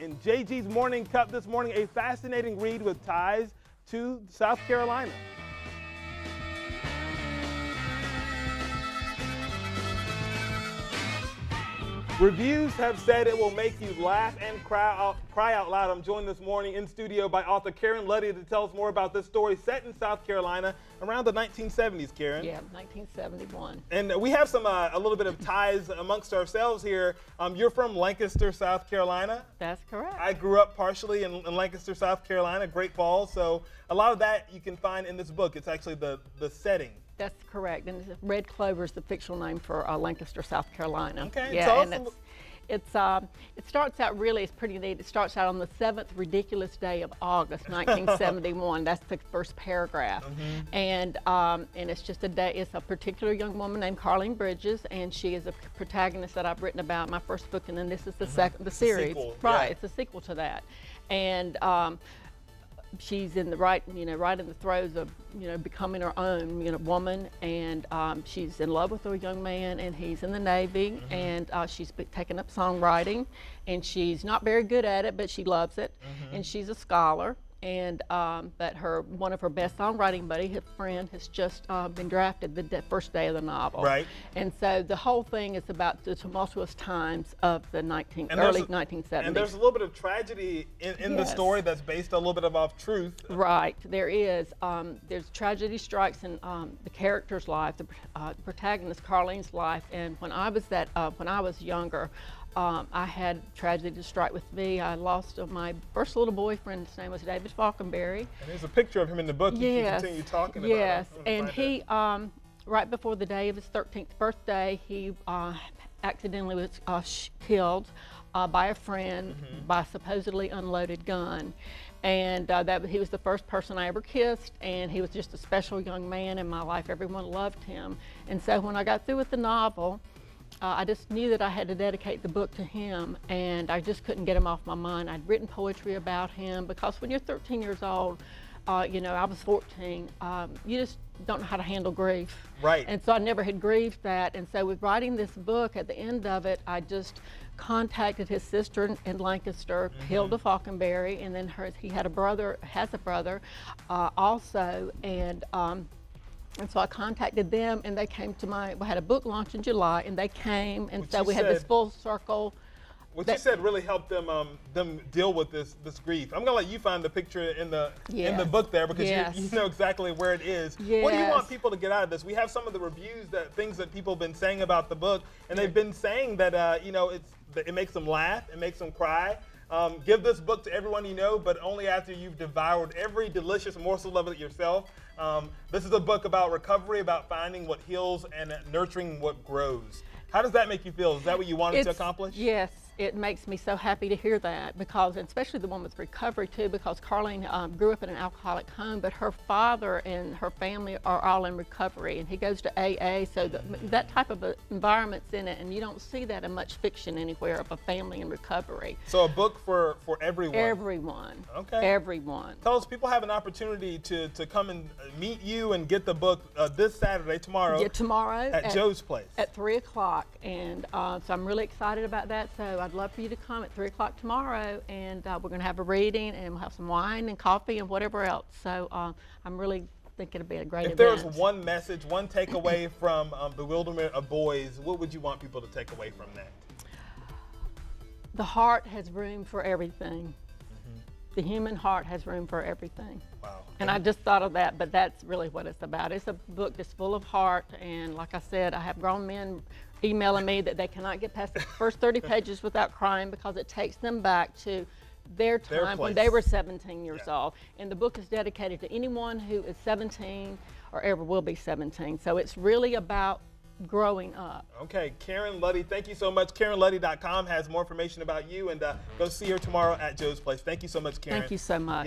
In JG's Morning Cup this morning, a fascinating read with ties to South Carolina. Reviews have said it will make you laugh and cry out loud. I'm joined this morning in studio by author Karon Luddy to tell us more about this story set in South Carolina around the 1970s, Karon. Yeah, 1971. And we have some a little bit of ties amongst ourselves here. You're from Lancaster, South Carolina. That's correct. I grew up partially in Lancaster, South Carolina, Great Falls. So a lot of that you can find in this book. It's actually the setting. That's correct. And Red Clover is the fictional name for Lancaster, South Carolina. Okay. Yeah, and it starts out really, it's pretty neat. It starts out on the 7th ridiculous day of August, 1971. That's the first paragraph. And it's just a day, it's a particular young woman named Carleen Bridges, and she is a protagonist that I've written about in my first book, and then this is the series. Sequel, right, yeah. it's a sequel to that. And she's in the right in the throes of, becoming her own, woman, and she's in love with a young man, and he's in the Navy, and she's taken up songwriting, and she's not very good at it, but she loves it, and she's a scholar. And but one of her best songwriting buddy, his friend, has just been drafted the first day of the novel. Right. And so the whole thing is about the tumultuous times of the early 1970s. And there's a little bit of tragedy in the story that's based a little bit off truth. Right, there is. There's tragedy strikes in the character's life, the protagonist Carleen's life. And when I was younger, I had tragedy to strike with me. I lost my first little boyfriend. His name was David Falconberry. And there's a picture of him in the book. You can continue talking about. Yes, and he, right before the day of his 13th birthday, he accidentally was killed by a friend by a supposedly unloaded gun. And he was the first person I ever kissed, and he was just a special young man in my life. Everyone loved him. And so when I got through with the novel, I just knew that I had to dedicate the book to him, and I just couldn't get him off my mind. I'd written poetry about him, because when you're 13 years old, I was 14, you just don't know how to handle grief. Right. And so I never had grieved that, and so with writing this book, at the end of it, I just contacted his sister in Lancaster, Hilda Falconberry, and then he has a brother also, and so I contacted them, and they came to we had a book launch in July, and they came, and so we had this full circle. What you said really helped them deal with this grief. I'm gonna let you find the picture in the book there, because you know exactly where it is. Yes. What do you want people to get out of this? We have some of the reviews, things that people have been saying about the book, and they've been saying that it makes them laugh, it makes them cry. Give this book to everyone you know, but only after you've devoured every delicious morsel of it yourself. This is a book about recovery, about finding what heals and nurturing what grows. How does that make you feel? Is that what you wanted to accomplish? Yes, it makes me so happy to hear that, because, especially the one with recovery too, because Carleen grew up in an alcoholic home, but her father and her family are all in recovery, and he goes to AA, so that type of environment's in it, and you don't see that in much fiction anywhere of a family in recovery. So a book for everyone? Everyone. Okay. Everyone. Tell us, people have an opportunity to come and meet you and get the book this Saturday, tomorrow. Yeah, tomorrow. At Joe's Place. At 3 o'clock, and so I'm really excited about that, so I'd love for you to come at 3 o'clock tomorrow, and we're going to have a reading, and we'll have some wine and coffee and whatever else. So I'm really think it'll be a great event. If there was one message, one takeaway from Bewilderment of Boys, what would you want people to take away from that? The heart has room for everything. The human heart has room for everything. Wow. And I just thought of that, but that's really what it's about. It's a book that's full of heart, and like I said, I have grown men emailing me that they cannot get past the first 30 pages without crying, because it takes them back to their time when they were 17 years old. And the book is dedicated to anyone who is 17 or ever will be 17. So it's really about growing up. Okay, Karon Luddy, thank you so much. KaronLuddy.com has more information about you, and go see her tomorrow at Joe's Place. Thank you so much, Karon. Thank you so much.